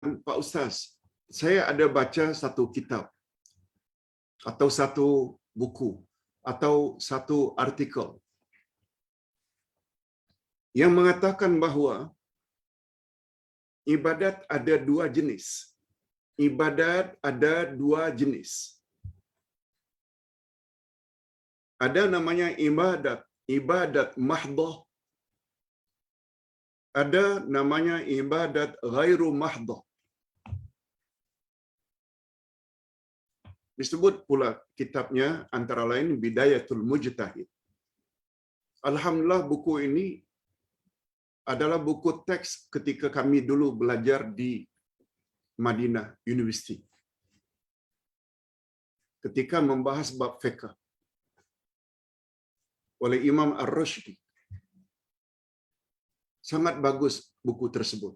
Pak Ustaz, saya ada baca satu kitab atau satu buku atau satu artikel yang mengatakan bahawa ibadat ada dua jenis. Ibadat ada dua jenis. Ada namanya ibadat mahdhah. Ada namanya ibadat ghairu mahdhah. Disebut pula kitabnya antara lain Bidayatul Mujtahid. Alhamdulillah buku ini adalah buku teks ketika kami dulu belajar di Madinah University. Ketika membahas bab fiqh oleh Imam Ar-Rushdi. Sangat bagus buku tersebut.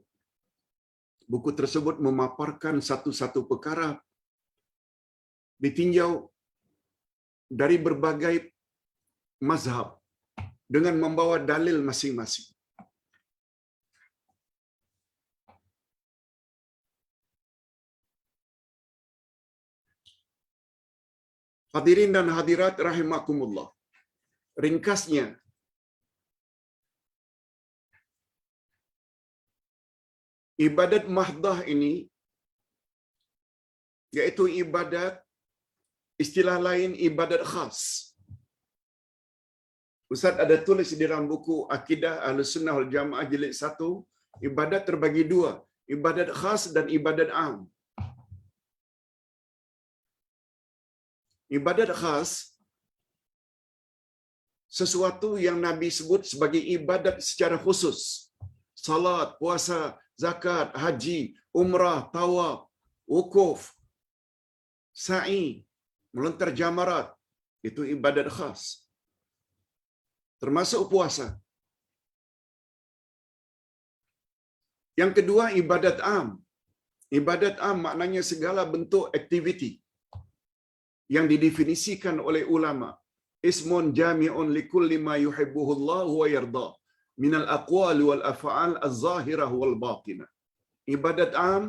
Buku tersebut memaparkan satu-satu perkara ditinjau dari berbagai mazhab dengan membawa dalil masing-masing. Hadirin dan hadirat rahimakumullah. Ringkasnya, ibadat mahdhah ini yaitu ibadat, istilah lain ibadat khas. Ustaz ada tulis di dalam buku Akidah Ahlussunnah wal Jamaah jilid 1, ibadat terbagi dua, ibadat khas dan ibadat am. Ibadat khas sesuatu yang Nabi sebut sebagai ibadat secara khusus. Salat, puasa, zakat, haji, umrah, tawaf, wukuf, sa'i, melontar jamarat, itu ibadat khas. Termasuk puasa. Yang kedua ibadat am. Ibadat am maknanya segala bentuk aktiviti yang didefinisikan oleh ulama. Ismun jami'un likulli ma yuhibbuhullah wa yarda minal aqwal wal af'al az-zahirah wal batinah. Ibadat am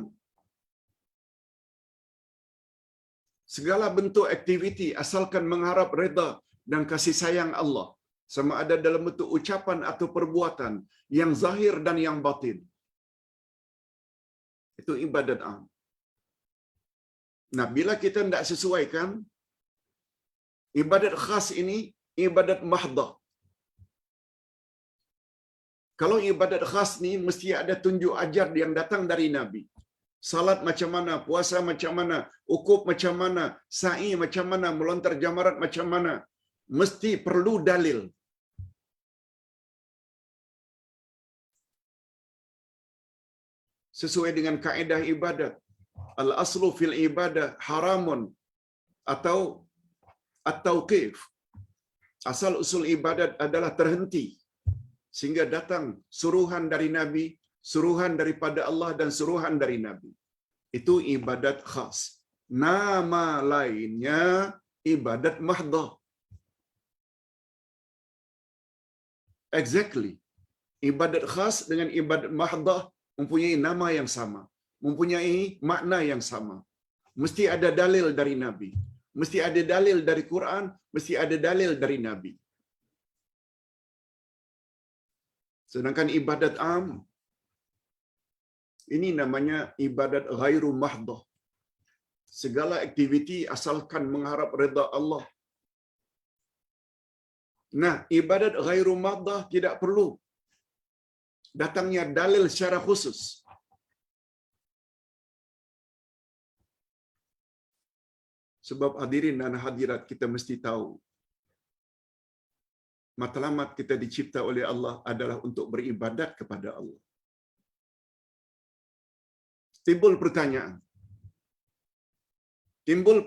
segala bentuk aktiviti asalkan mengharap redha dan kasih sayang Allah, sama ada dalam bentuk ucapan atau perbuatan yang zahir dan yang batin. Itu ibadat am. Nah, bila kita tidak sesuaikan, ibadat khas ini ibadat mahdhah. Kalau ibadat khas ni mesti ada tunjuk ajar yang datang dari Nabi. Salat macam mana, puasa macam mana, ukuf macam mana, sa'i macam mana, melontar jamarat macam mana. Mesti perlu dalil. Sesuai dengan kaedah ibadat. Al-aslu fil ibadah haramun atau at-tauqif. Asal usul ibadat adalah terhenti sehingga datang suruhan dari Nabi, suruhan daripada Allah dan suruhan dari Nabi. Itu ibadat khas. Nama lainnya ibadat mahdhah. Exactly. Ibadat khas dengan ibadat mahdhah mempunyai nama yang sama, mempunyai makna yang sama. Mesti ada dalil dari Nabi. Mesti ada dalil dari Quran, mesti ada dalil dari Nabi. Sedangkan ibadat am, ini namanya ibadat ghairu mahdhah. Segala aktiviti asalkan mengharap redha Allah. Nah, ibadat ghairu mahdhah tidak perlu datangnya dalil secara khusus. Sebab hadirin dan hadirat kita mesti tahu, matlamat kita dicipta oleh Allah adalah untuk beribadat kepada Allah. Timbul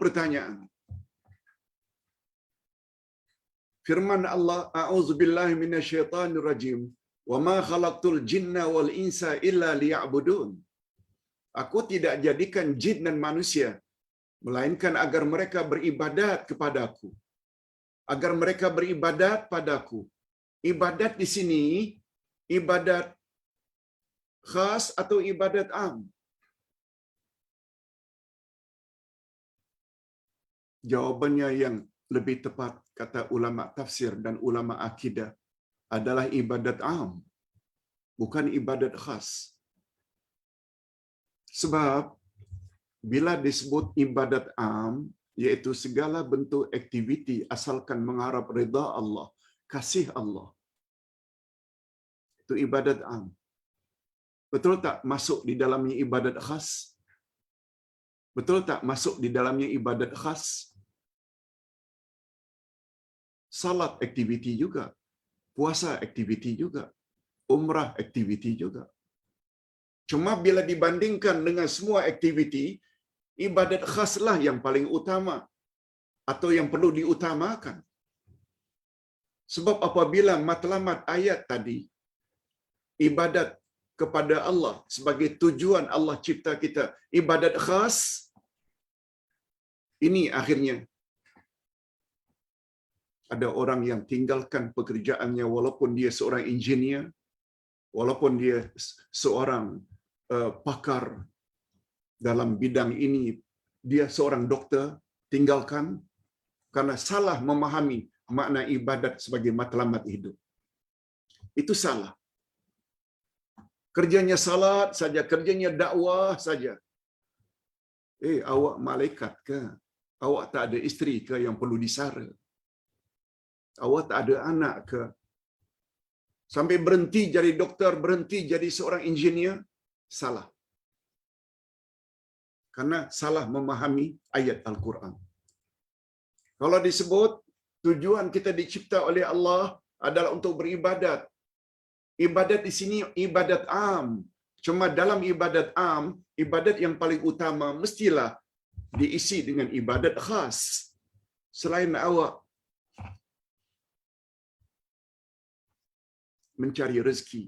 pertanyaan. Firman Allah, a'udzubillahi minasyaitonir rajim, wa ma khalaqtul jinna wal insa illa liya'budun. Aku tidak jadikan jin dan manusia melainkan agar mereka beribadat kepadaku. Agar mereka beribadat padaku. Ibadat di sini ibadat khas atau ibadat am? Jawabannya yang lebih tepat, kata ulama tafsir dan ulama akidah, adalah ibadat am, bukan ibadat khas. Sebab bila disebut ibadat am, iaitu segala bentuk aktiviti asalkan mengharap redha Allah, kasih Allah, itu ibadat am. Betul tak masuk di dalamnya ibadat khas? Betul tak masuk di dalamnya ibadat khas? Salat aktiviti juga, puasa aktiviti juga, umrah aktiviti juga. Cuma bila dibandingkan dengan semua aktiviti, ibadat khaslah yang paling utama atau yang perlu diutamakan. Sebab apabila matlamat ayat tadi, ibadat kepada Allah sebagai tujuan Allah cipta kita, ibadat khas, ini akhirnya ada orang yang tinggalkan pekerjaannya walaupun dia seorang engineer, walaupun dia seorang pakar dalam bidang ini, dia seorang doktor, tinggalkan karena salah memahami makna ibadat sebagai matlamat hidup. Itu salah. Kerjanya salat saja, kerjanya dakwah saja. Awak malaikat ke? Awak tak ada isteri ke yang perlu disara? Awak tak ada anak ke? Sampai berhenti jadi doktor, berhenti jadi seorang engineer? Salah. Karena salah memahami ayat Al-Quran. Kalau disebut tujuan kita dicipta oleh Allah adalah untuk beribadat. Ibadat di sini ibadat am. Cuma dalam ibadat am, ibadat yang paling utama mestilah diisi dengan ibadat khas. Selain awak mencari rezeki.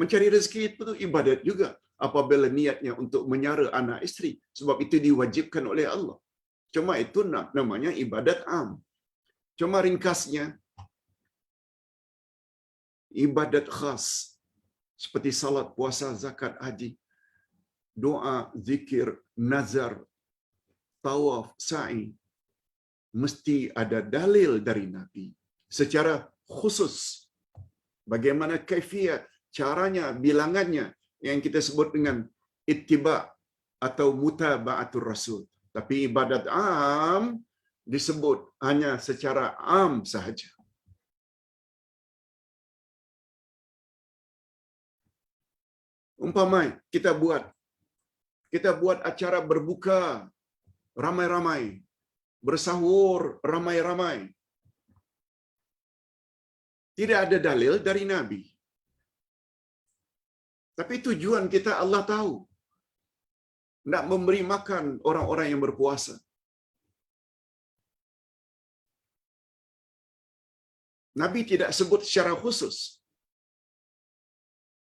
Mencari rezeki itu ibadat juga apabila niatnya untuk menyara anak isteri. Sebab itu diwajibkan oleh Allah. Cuma itu namanya ibadat am. Cuma ringkasnya, ibadat khas seperti salat, puasa, zakat, haji, doa, zikir, nazar, tawaf, sa'i, mesti ada dalil dari Nabi. Secara khusus, bagaimana kaifiat, caranya, bilangannya, yang kita sebut dengan ittiba atau mutaba'atul Rasul. Tapi ibadat am disebut hanya secara am sahaja. Umpamai kita buat acara berbuka ramai-ramai, bersahur ramai-ramai. Tidak ada dalil dari Nabi. Tapi tujuan kita Allah tahu. Nak memberi makan orang-orang yang berpuasa. Nabi tidak sebut secara khusus.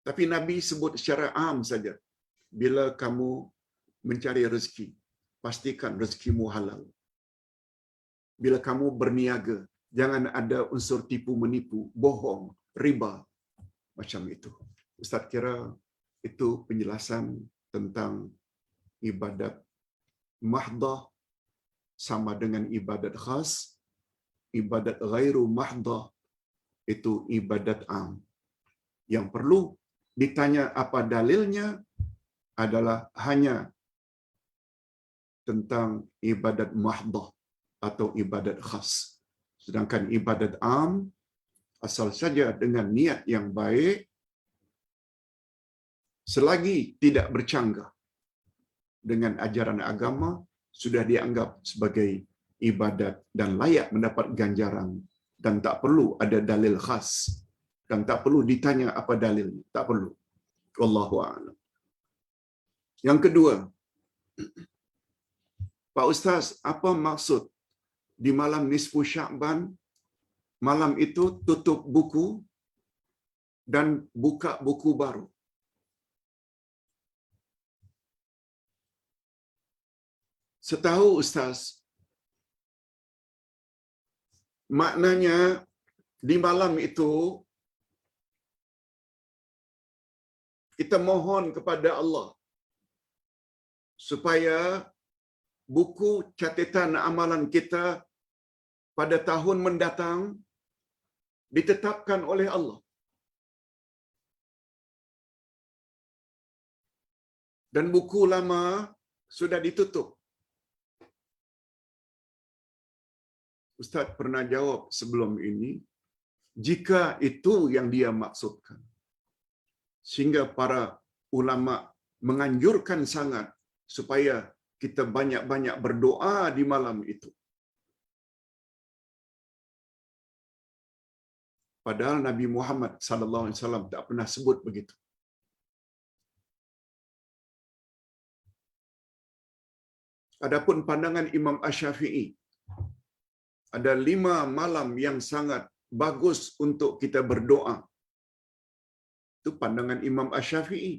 Tapi Nabi sebut secara am saja. Bila kamu mencari rezeki, pastikan rezekimu halal. Bila kamu berniaga, jangan ada unsur tipu-menipu, bohong, riba. Macam itu. Ustaz kira itu penjelasan tentang ibadat mahdah sama dengan ibadat khas. Ibadat ghairu mahdah itu ibadat am. Yang perlu ditanya apa dalilnya adalah hanya tentang ibadat mahdah atau ibadat khas. Sedangkan ibadat am, asal saja dengan niat yang baik, selagi tidak bercanggah dengan ajaran agama, sudah dianggap sebagai ibadat dan layak mendapat ganjaran dan tak perlu ada dalil khas dan tak perlu ditanya apa dalilnya, tak perlu. Wallahu a'lam. Yang kedua, Pak Ustaz, apa maksud di malam nisfu Sya'ban, malam itu tutup buku dan buka buku baru? Setahu Ustaz, maknanya di malam itu kita mohon kepada Allah supaya buku catatan amalan kita pada tahun mendatang ditetapkan oleh Allah. Dan buku lama sudah ditutup. Ustaz pernah jawab sebelum ini, jika itu yang dia maksudkan, sehingga para ulama menganjurkan sangat supaya kita banyak-banyak berdoa di malam itu. Padahal Nabi Muhammad sallallahu alaihi wasallam tak pernah sebut begitu. Adapun pandangan Imam Asy-Syafi'i, ada 5 malam yang sangat bagus untuk kita berdoa. Itu pandangan Imam Asy-Syafi'i.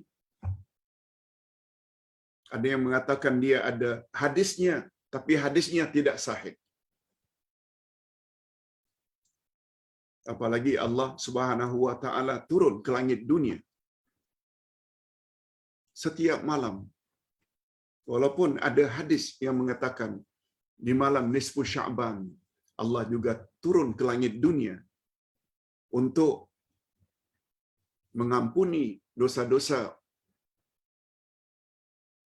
Ada yang mengatakan dia ada hadisnya, tapi hadisnya tidak sahih. Apalagi Allah Subhanahu wa taala turun ke langit dunia setiap malam. Walaupun ada hadis yang mengatakan di malam nisfu Sya'ban Allah juga turun ke langit dunia untuk mengampuni dosa-dosa,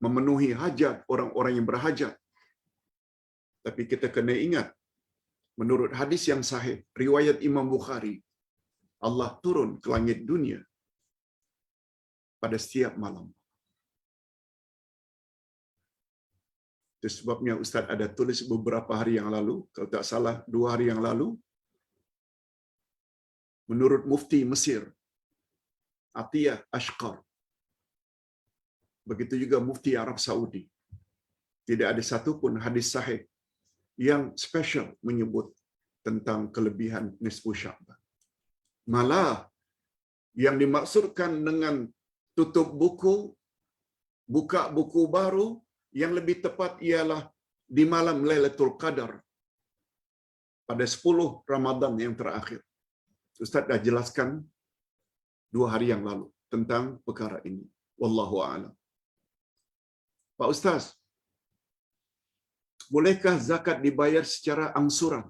memenuhi hajat orang-orang yang berhajat. Tapi kita kena ingat, menurut hadis yang sahih, riwayat Imam Bukhari, Allah turun ke langit dunia pada setiap malam. Itu sebabnya Ustaz ada tulis beberapa hari yang lalu, kalau tak salah 2 hari yang lalu, menurut Mufti Mesir, Atiyah Ashqar, begitu juga Mufti Arab Saudi, tidak ada satu pun hadis sahih yang special menyebut tentang kelebihan nisfu Sya'ban. Malah yang dimaksudkan dengan tutup buku, buka buku baru, yang lebih tepat ialah di malam Lailatul Qadar pada 10 Ramadan yang terakhir. Ustaz dah jelaskan 2 hari yang lalu tentang perkara ini. Wallahu a'lam. Pak Ustaz, bolehkah zakat dibayar secara angsuran?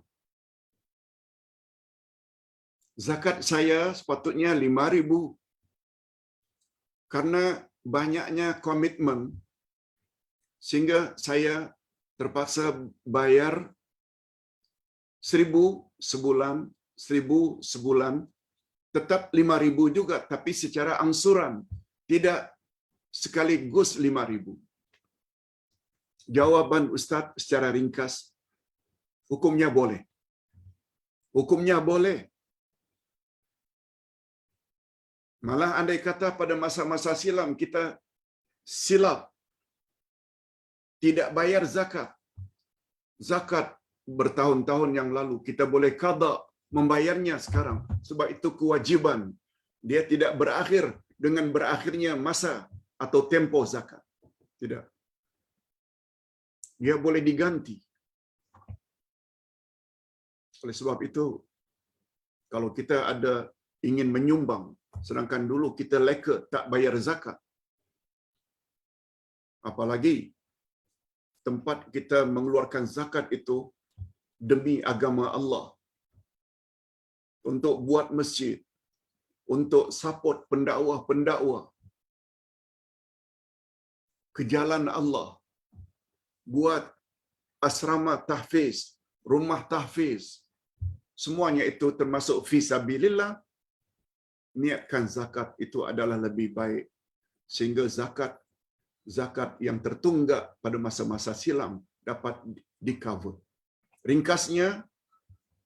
Zakat saya sepatutnya 5,000. Karena banyaknya komitmen, sehingga saya terpaksa bayar 1,000 sebulan, 1,000 sebulan, tetap 5,000 juga, tapi secara angsuran, tidak sekaligus 5,000. Jawaban Ustaz secara ringkas, hukumnya boleh. Hukumnya boleh. Malah andai kata pada masa-masa silam kita silap tidak bayar zakat. Zakat bertahun-tahun yang lalu, kita boleh qada membayarnya sekarang. Sebab itu kewajiban. Dia tidak berakhir dengan berakhirnya masa atau tempo zakat. Tidak. Dia boleh diganti. Oleh sebab itu, kalau kita ada ingin menyumbang, sedangkan dulu kita leka tak bayar zakat, apalagi tempat kita mengeluarkan zakat itu demi agama Allah, untuk buat masjid, untuk support pendakwah-pendakwah ke jalan Allah, buat asrama tahfiz, rumah tahfiz, semuanya itu termasuk fi sabilillah. Niatkan zakat itu adalah lebih baik, sehingga zakat yang tertunggak pada masa-masa silam dapat di-cover. Ringkasnya,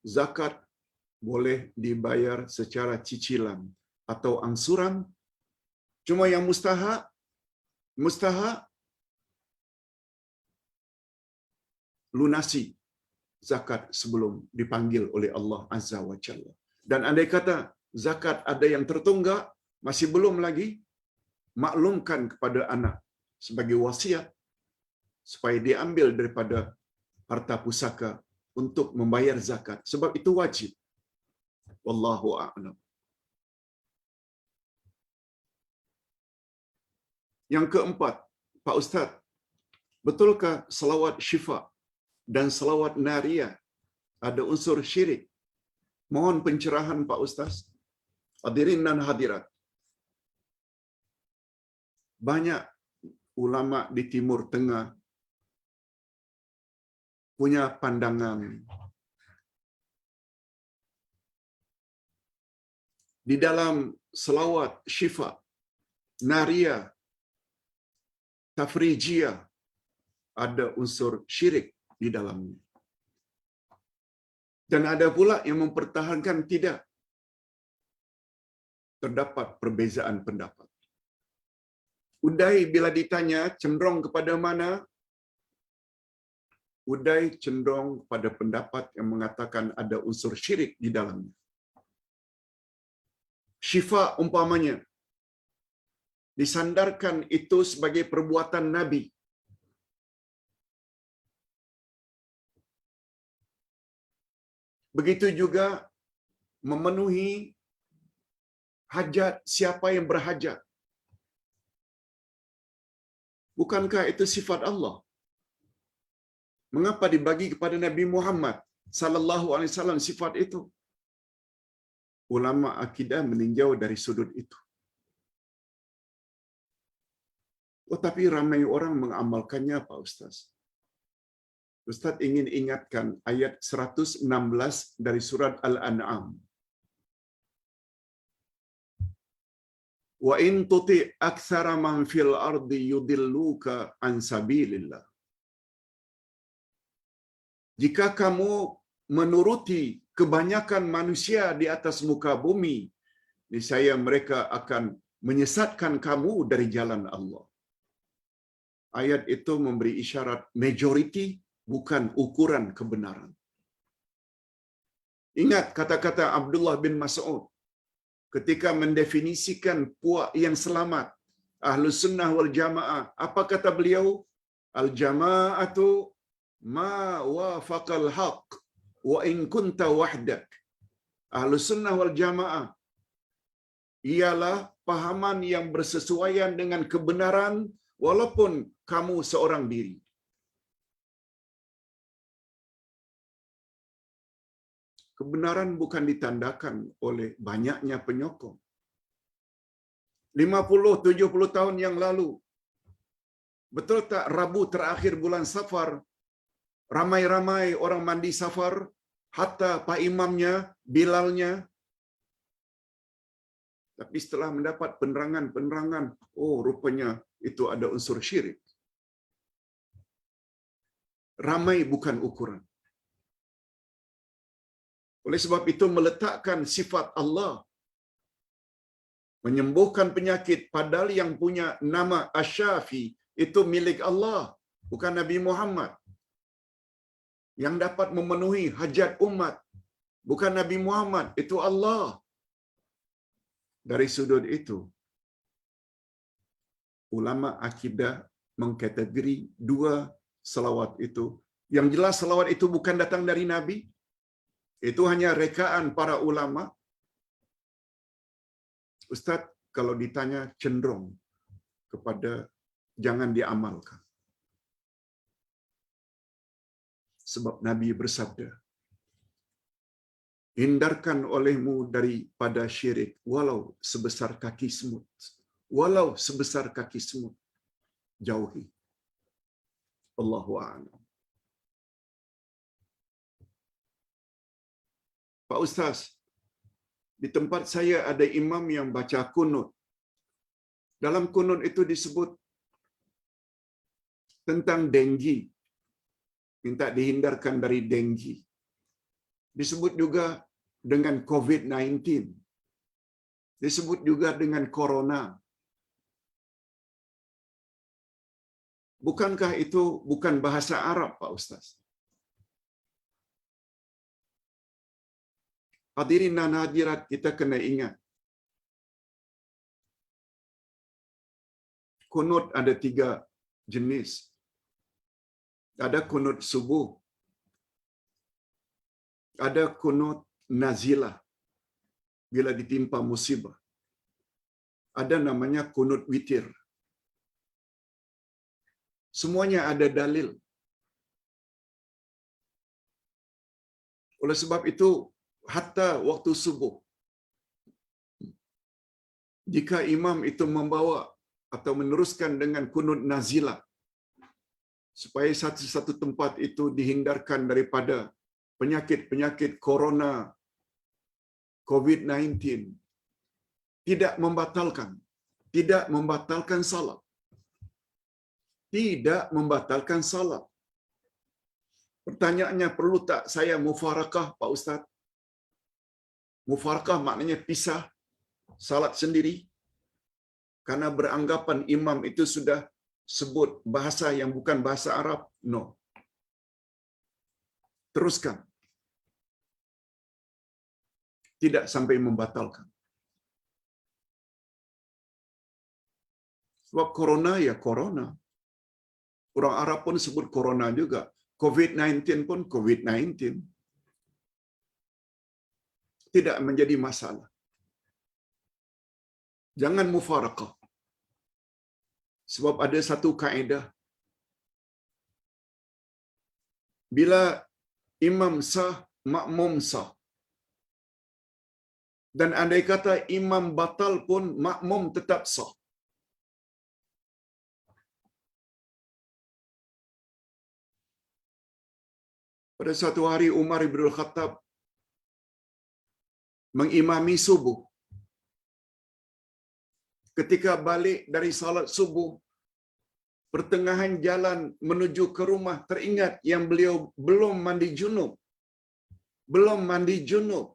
zakat boleh dibayar secara cicilan atau angsuran. Cuma yang mustahak lunasi zakat sebelum dipanggil oleh Allah Azza wa Jalla. Dan andai kata zakat ada yang tertunggak, masih belum lagi, maklumkan kepada anak sebagai wasiat supaya diambil daripada harta pusaka untuk membayar zakat, sebab itu wajib. Wallahu a'lam. Yang keempat, Pak Ustaz, Betulkah selawat syifa dan selawat nariyah ada unsur syirik? Mohon pencerahan Pak Ustaz. Hadirin dan hadirat. Banyak ulama di Timur Tengah punya pandangan di dalam selawat syifa, nariyah, tafrijiyah ada unsur syirik di dalamnya. Dan ada pula yang mempertahankan tidak. Terdapat perbezaan pendapat. Udai bila ditanya cenderung kepada mana? Udai cenderung pada pendapat yang mengatakan ada unsur syirik di dalamnya. Syifa umpamanya disandarkan itu sebagai perbuatan Nabi. Begitu juga memenuhi hajat siapa yang berhajat. Bukankah itu sifat Allah? Mengapa dibagi kepada Nabi Muhammad sallallahu alaihi wasallam sifat itu? Ulama akidah meninjau dari sudut itu. Oh, tapi ramai orang mengamalkannya, Pak Ustaz. Ustaz ingin ingatkan ayat 116 dari surat Al-An'am. Wa in tuti aktsara man fil ardi yudilluka an sabilillah. Jika kamu menuruti kebanyakan manusia di atas muka bumi, niscaya mereka akan menyesatkan kamu dari jalan Allah. Ayat itu memberi isyarat majority bukan ukuran kebenaran. Ingat kata-kata Abdullah bin Mas'ud ketika mendefinisikan puak yang selamat, Ahlus Sunnah wal Jamaah. Apa kata beliau? Al-jama'atu ma wafaqal haq wa in kunta wahdak. Ahlus Sunnah wal Jamaah ialah pahaman yang bersesuaian dengan kebenaran walaupun kamu seorang diri. Kebenaran bukan ditandakan oleh banyaknya penyokong. 50-70 tahun yang lalu, betul tak Rabu terakhir bulan Safar, ramai-ramai orang mandi safar, hatta pak imamnya, Bilalnya. Tapi setelah mendapat penerangan, oh rupanya itu ada unsur syirik. Ramai bukan ukuran. Oleh sebab itu meletakkan sifat Allah menyembuhkan penyakit padahal yang punya nama Asy-Syafi itu milik Allah, bukan Nabi Muhammad. Yang dapat memenuhi hajat umat bukan Nabi Muhammad, itu Allah. Dari sudut itu, ulama akidah mengkategori dua selawat itu. Yang jelas selawat itu bukan datang dari Nabi, itu hanya rekaan para ulama. Ustaz, kalau ditanya cenderung kepada jangan diamalkan. Sebab Nabi bersabda, hindarkan olehmu daripada syirik walau sebesar kaki semut. Walau sebesar kaki semut. Jauhi. Allahu a'lam. Pak Ustaz, di tempat saya ada imam yang baca kunut. Dalam kunut itu disebut tentang denggi. Minta dihindarkan dari denggi. Disebut juga dengan COVID-19. Disebut juga dengan corona. Bukankah itu bukan bahasa Arab, Pak Ustaz? Hadirin dan hadirat, kita kena ingat. Kunut ada 3 jenis. Ada kunut subuh. Ada kunut nazilah, bila ditimpa musibah. Ada namanya kunut witir. Semuanya ada dalil. Oleh sebab itu, hatta waktu subuh, jika imam itu membawa atau meneruskan dengan kunut nazilah, supaya satu-satu tempat itu dihindarkan daripada penyakit-penyakit corona, COVID-19, tidak membatalkan salat. Tidak membatalkan salat. Pertanyaannya, perlu tak saya mufarakah, Pak Ustaz? Mufarakah maknanya pisah salat sendiri? Karena beranggapan imam itu sudah sebut bahasa yang bukan bahasa Arab. No. Teruskan. Tidak sampai membatalkan. Sebab corona ya corona. Orang Arab pun sebut corona juga. COVID-19 pun COVID-19. Tidak menjadi masalah. Jangan mufarakah. Sebab ada satu kaedah. Bila imam sah, makmum sah. Dan andai kata imam batal pun, makmum tetap sah. Pada suatu hari Umar bin Khattab mengimami subuh. Ketika balik dari salat subuh, pertengahan jalan menuju ke rumah, teringat yang beliau belum mandi junub. Belum mandi junub.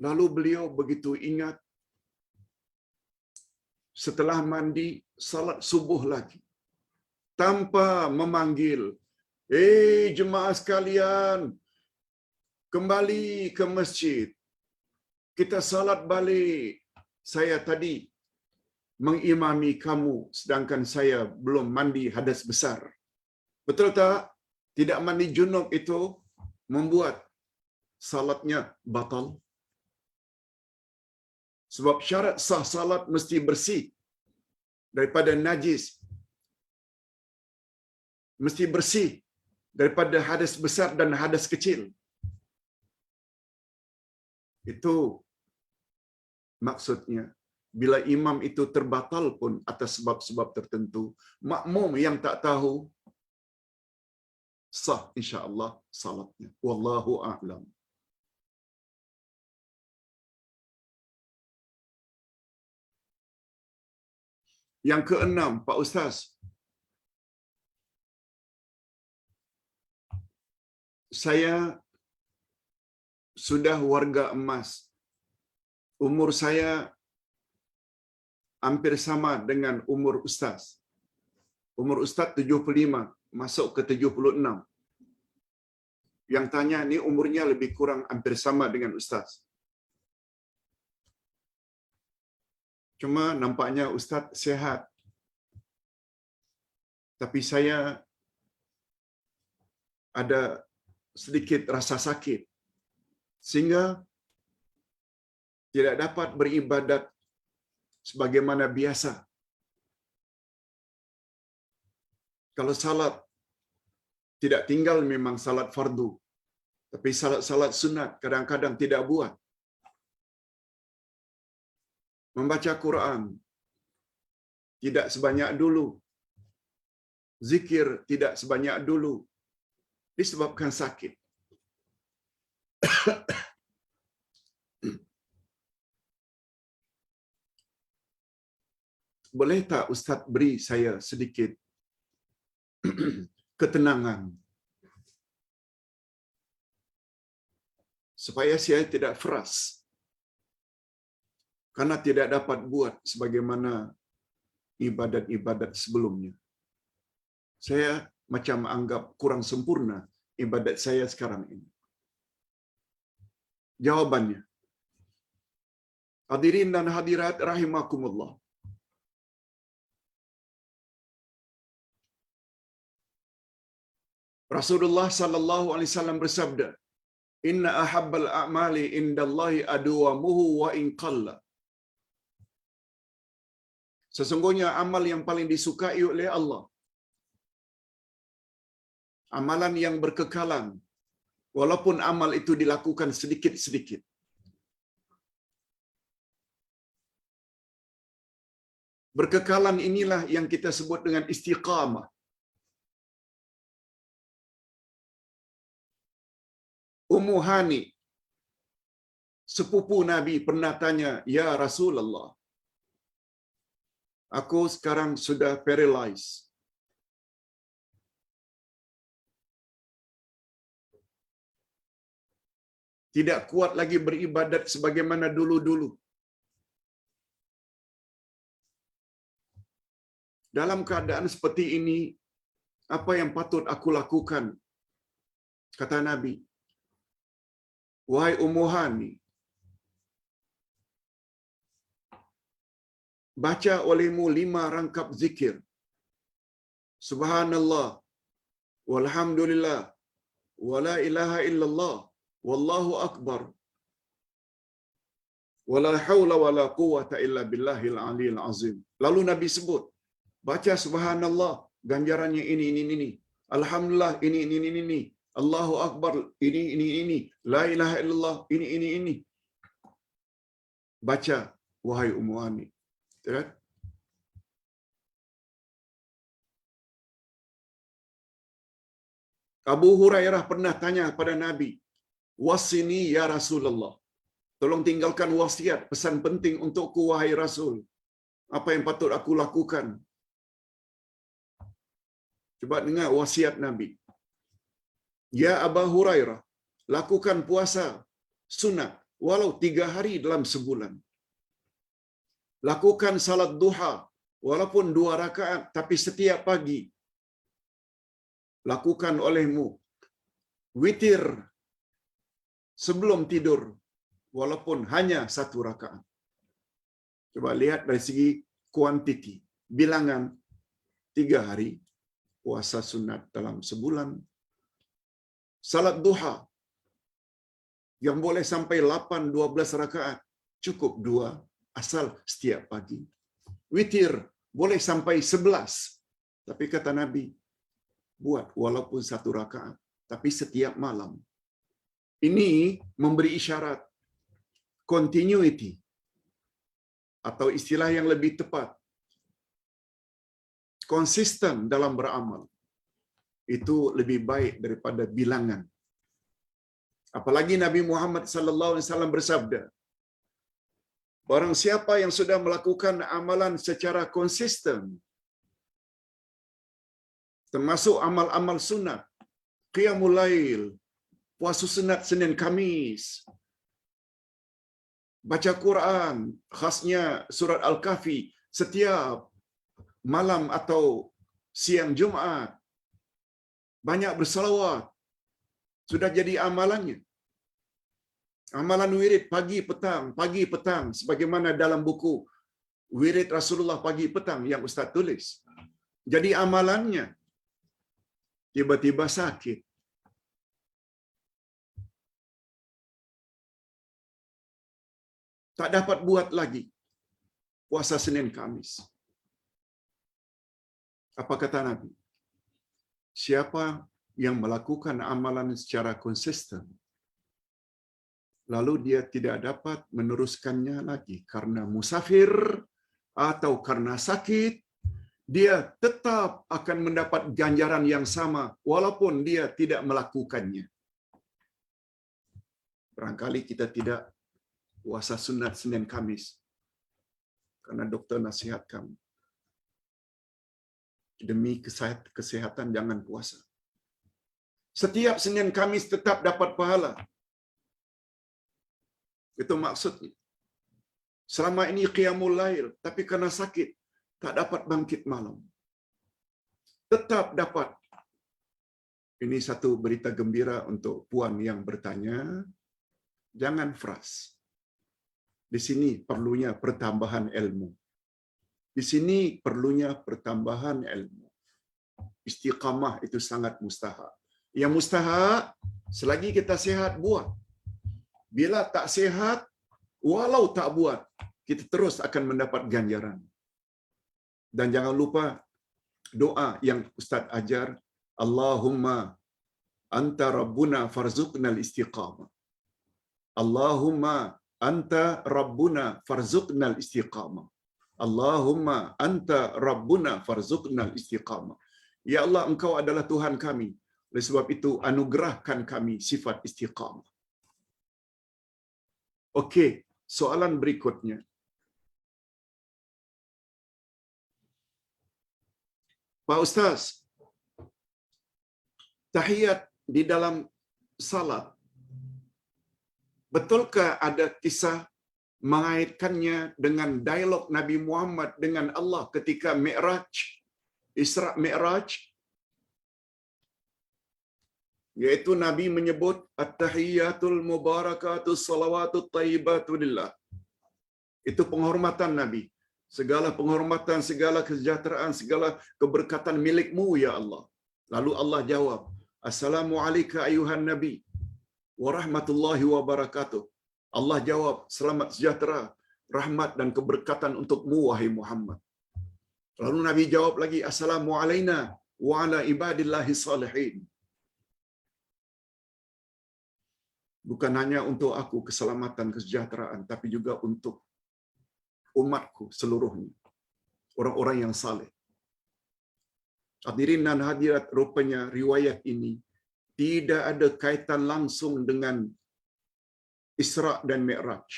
Lalu beliau begitu ingat, setelah mandi, salat subuh lagi. Tanpa memanggil, jemaah sekalian, kembali ke masjid. Kita salat balik. Saya tadi mengimami kamu, sedangkan saya belum mandi hadas besar. Betul tak? Tidak mandi junub itu membuat salatnya batal. Sebab syarat sah salat mesti bersih daripada najis. Mesti bersih daripada hadas besar dan hadas kecil. Itu maksudnya. Bila imam itu terbatal pun atas sebab-sebab tertentu, makmum yang tak tahu, sah insya-Allah salatnya. Wallahu a'lam. Yang keenam, Pak Ustaz, saya sudah warga emas. Umur saya hampir sama dengan umur Ustaz. Umur Ustaz 75, masuk ke 76. Yang tanya ni umurnya lebih kurang hampir sama dengan Ustaz. Cuma nampaknya Ustaz sihat. Tapi saya ada sedikit rasa sakit. Sehingga tidak dapat beribadat sebagaimana biasa. Kalau salat, tidak tinggal memang salat fardu. Tapi salat-salat sunat kadang-kadang tidak buat. Membaca Quran tidak sebanyak dulu. Zikir tidak sebanyak dulu. Disebabkan sakit. Boleh tak Ustaz beri saya sedikit ketenangan supaya saya tidak frus karena tidak dapat buat sebagaimana ibadat-ibadat sebelumnya. Saya macam anggap kurang sempurna ibadat saya sekarang ini. Jawabannya, hadirin dan hadirat rahimakumullah. Rasulullah sallallahu alaihi wasallam bersabda, Inna ahabbal a'mali indallahi adwamuhu wa in qalla. Sesungguhnya amal yang paling disukai oleh Allah, amalan yang berkekalan, walaupun amal itu dilakukan sedikit-sedikit. Berkekalan inilah yang kita sebut dengan istiqamah. Ummu Hani, sepupu Nabi, pernah tanya, "Ya Rasulullah, aku sekarang sudah paralyzed. Tidak kuat lagi beribadat sebagaimana dulu-dulu. Dalam keadaan seperti ini, apa yang patut aku lakukan?" Kata Nabi, "Wahai Ummu Hani, baca olehmu 5 rangkap zikir. Subhanallah, walhamdulillah, wala ilaha illallah, wallahu akbar, wala haula wala quwwata illa billahil aliyil azim." Lalu Nabi sebut, baca subhanallah, ganjarannya ini. Alhamdulillah, ini. Allahu akbar, ini. La ilaha illallah, ini. Baca, wahai Ummu Hani. Kan? Abu Hurairah pernah tanya kepada Nabi, "Wasini ya Rasulullah." Tolong tinggalkan wasiat, pesan penting untukku wahai Rasul. Apa yang patut aku lakukan? Coba dengar wasiat Nabi. Ya Abu Hurairah, lakukan puasa sunat walau 3 hari dalam sebulan. Lakukan salat duha walaupun 2 rakaat tapi setiap pagi. Lakukan olehmu witir sebelum tidur walaupun hanya 1 rakaat. Coba lihat dari segi kuantiti, bilangan 3 hari puasa sunat dalam sebulan. Salat duha yang boleh sampai 8-12 rakaat, cukup 2 asal setiap pagi. Witir boleh sampai 11, tapi kata Nabi, buat walaupun 1 rakaat, tapi setiap malam. Ini memberi isyarat continuity, atau istilah yang lebih tepat, konsisten dalam beramal. Itu lebih baik daripada bilangan. Apalagi Nabi Muhammad sallallahu alaihi wasallam bersabda, barang siapa yang sudah melakukan amalan secara konsisten, termasuk amal-amal sunat, qiyamul lail, puasa sunat Senin Kamis, baca Quran, khasnya surat Al-Kahfi setiap malam atau siang Jumaat, banyak bersalawat, sudah jadi amalannya. Amalan wirid pagi petang, sebagaimana dalam buku Wirid Rasulullah pagi petang yang Ustaz tulis. Jadi amalannya, tiba-tiba sakit. Tak dapat buat lagi puasa Senin Kamis. Apa kata Nabi? Siapa yang melakukan amalan secara konsisten, lalu dia tidak dapat meneruskannya lagi karena musafir atau karena sakit, dia tetap akan mendapat ganjaran yang sama walaupun dia tidak melakukannya. Barangkali kita tidak puasa sunat Senin Kamis karena doktor nasihatkan, demi kesehatan jangan puasa. Setiap Senin Kamis tetap dapat pahala. Itu maksudnya. Selama ini qiyamul lail, tapi karena sakit tak dapat bangkit malam, tetap dapat. Ini satu berita gembira untuk puan yang bertanya. Jangan frust. Di sini perlunya pertambahan ilmu. Di sini perlunya pertambahan ilmu. Istiqamah itu sangat mustahak. Yang mustahak, selagi kita sihat, buat. Bila tak sihat, walau tak buat, kita terus akan mendapat ganjaran. Dan jangan lupa doa yang Ustaz ajar, Allahumma anta rabbuna farzuqnal istiqamah. Allahumma anta rabbuna farzuqnal istiqamah. Allahumma anta rabbuna farzuqnal istiqamah. Ya Allah, Engkau adalah Tuhan kami. Oleh sebab itu, anugerahkan kami sifat istiqamah. Okey, soalan berikutnya. Pak Ustaz, tahiyat di dalam salat, betulkah ada kisah mengaitkannya dengan dialog Nabi Muhammad dengan Allah ketika Mi'raj, Isra Mi'raj? Yaitu Nabi menyebut at-tahiyyatul mubarakatus salawatut thayyibatu lillah. Itu penghormatan Nabi. Segala penghormatan, segala kesejahteraan, segala keberkatan milikmu ya Allah. Lalu Allah jawab, Assalamu alayka ayuhan Nabi wa rahmatullahi wa barakatuh. Allah jawab, selamat sejahtera, rahmat dan keberkatan untukmu wahai Muhammad. Lalu Nabi jawab lagi, Assalamu alayna wa ala ibadillahi salihin. Bukan hanya untuk aku keselamatan, kesejahteraan, tapi juga untuk umatku seluruhnya, orang-orang yang saleh. Hadirin dan hadirat, rupanya riwayat ini tidak ada kaitan langsung dengan Isra dan Mi'raj.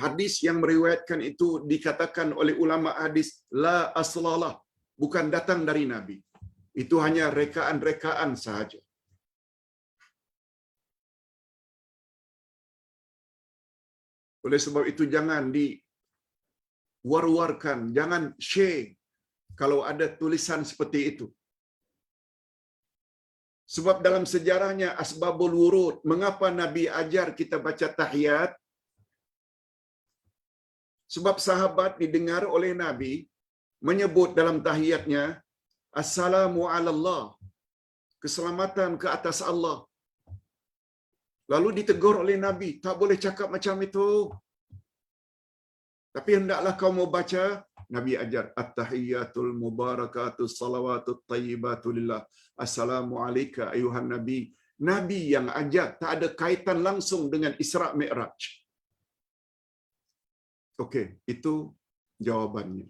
Hadis yang meriwayatkan itu dikatakan oleh ulama hadis la aslalah, bukan datang dari Nabi. Itu hanya rekaan-rekaan sahaja. Oleh sebab itu jangan diwar-warkan, jangan share kalau ada tulisan seperti itu. Sebab dalam sejarahnya asbabul wurud, mengapa Nabi ajar kita baca tahiyat? Sebab sahabat didengar oleh Nabi menyebut dalam tahiyatnya, Assalamu ala Allah, keselamatan ke atas Allah. Lalu ditegur oleh Nabi, tak boleh cakap macam itu. Tapi hendaklah kau mau baca, Nabi ajar, At-tahiyyatul mubarakatus salawatut tayyibatu lillah. Assalamu alayka ayuhan Nabi. Nabi yang ajar, tak ada kaitan langsung dengan Isra Mi'raj. Okey, itu jawabannya.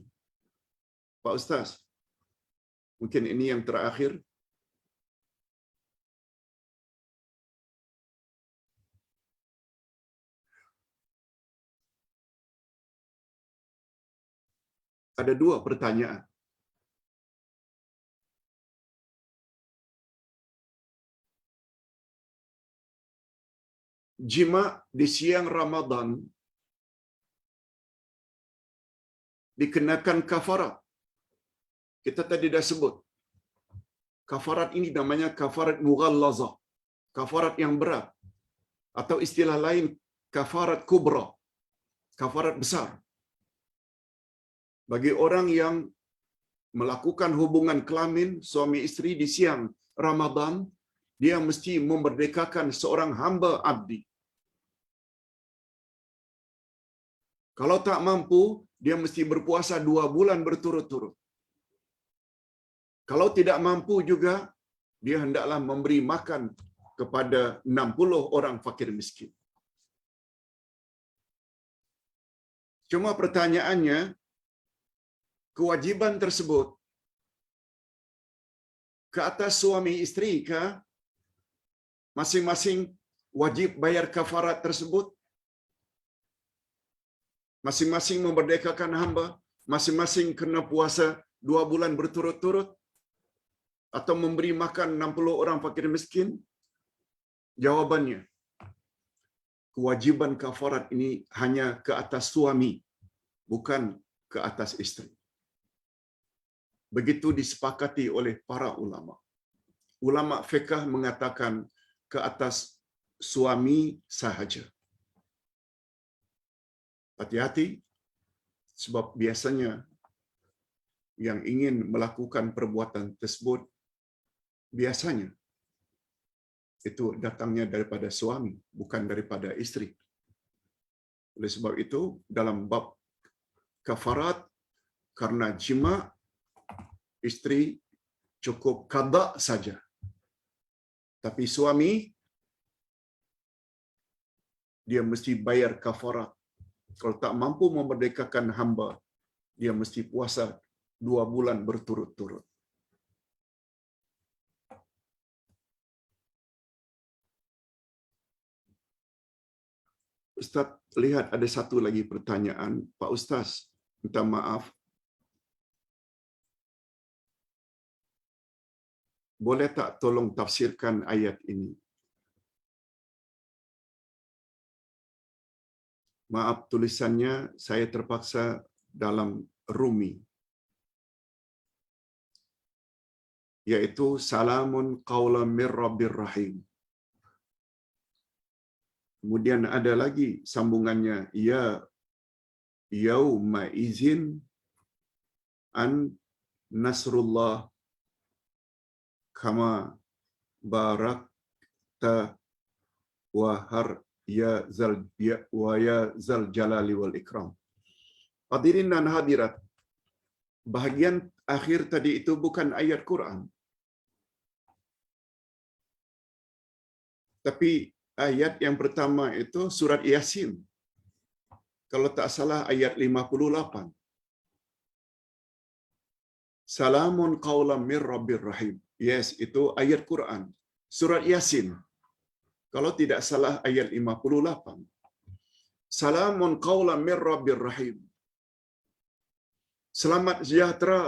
Pak Ustaz, mungkin ini yang terakhir. Ada dua pertanyaan. Jima di siang Ramadan dikenakan kafarat. Kita tadi dah sebut. Kafarat ini namanya kafarat mughallazah. Kafarat yang berat. Atau istilah lain, kafarat kubra. Kafarat besar. Bagi orang yang melakukan hubungan kelamin suami isteri di siang Ramadan, dia mesti memerdekakan seorang hamba abdi. Kalau tak mampu, dia mesti berpuasa 2 bulan berturut-turut. Kalau tidak mampu juga, dia hendaklah memberi makan kepada 60 orang fakir miskin. Cuma pertanyaannya, kewajiban tersebut ke atas suami isteri ke masing-masing wajib bayar kafarat tersebut? Masing-masing memerdekakan hamba, masing-masing kena puasa 2 bulan berturut-turut, atau memberi makan 60 orang fakir miskin? Jawabannya, kewajiban kafarat ini hanya ke atas suami, bukan ke atas isteri. Begitu disepakati oleh para ulama. Ulama fiqh mengatakan ke atas suami sahaja. Hati-hati, sebab biasanya yang ingin melakukan perbuatan tersebut biasanya itu datangnya daripada suami, bukan daripada istri. Oleh sebab itu, dalam bab kafarat karena jima, istri cukup qada saja. Tapi suami, dia mesti bayar kafarat. Kalau tak mampu memerdekakan hamba, dia mesti puasa 2 bulan berturut-turut. Ustaz, lihat ada satu lagi pertanyaan. Pak Ustaz, minta maaf. Boleh tak tolong tafsirkan ayat ini? Maaf, tulisannya saya terpaksa dalam Rumi. Yaitu salamun qaulan mir rabbir rahim. Kemudian ada lagi sambungannya, ya yauma izin an nasrullah kama barakta wa har ya zal jalali wal ikram. Hadirin dan hadirat, bahagian akhir tadi itu bukan ayat Quran. Tapi ayat yang pertama itu surat Yasin. Kalau tak salah ayat 58. Salamun qaulan mir rabbir rahim. Yes, itu ayat Quran. Surat Yasin. Kalau tidak salah ayat 58. Salamun qaulan mir rabbir rahim. Selamat sejahtera.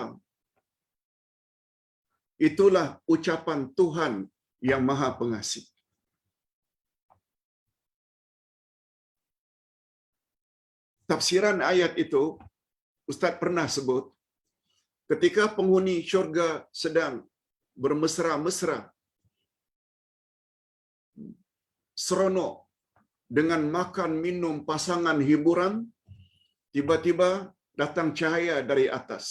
Itulah ucapan Tuhan yang Maha Pengasih. Tafsiran ayat itu, Ustaz pernah sebut, ketika penghuni syurga sedang bermesra-mesra, seronok dengan makan minum pasangan hiburan, tiba-tiba datang cahaya dari atas.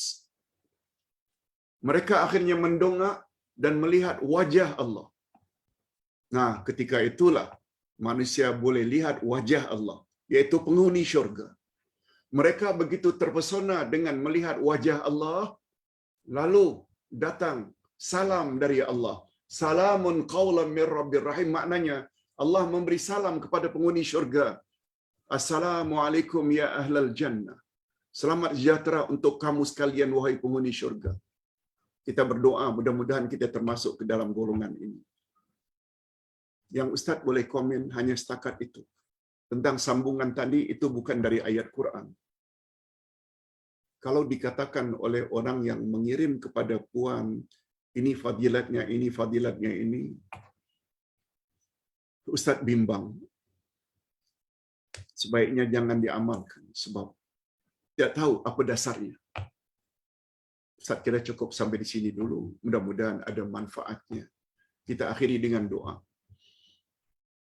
Mereka akhirnya mendongak dan melihat wajah Allah. Nah, ketika itulah manusia boleh lihat wajah Allah, yaitu penghuni syurga. Mereka begitu terpesona dengan melihat wajah Allah, lalu datang salam dari Allah. Salamun qaulan mir rabbir rahim, maknanya Allah memberi salam kepada penghuni syurga. Assalamualaikum ya ahlal jannah. Selamat sejahtera untuk kamu sekalian wahai penghuni syurga. Kita berdoa mudah-mudahan kita termasuk ke dalam golongan ini. Yang Ustaz boleh komen hanya setakat itu. Tentang sambungan tadi itu bukan dari ayat Quran. Kalau dikatakan oleh orang yang mengirim kepada puan, ini fadilatnya, ini fadilatnya ini, Ustaz bimbang. Sebaiknya jangan diamalkan sebab tidak tahu apa dasarnya. Ustaz kira cukup sampai di sini dulu. Mudah-mudahan ada manfaatnya. Kita akhiri dengan doa.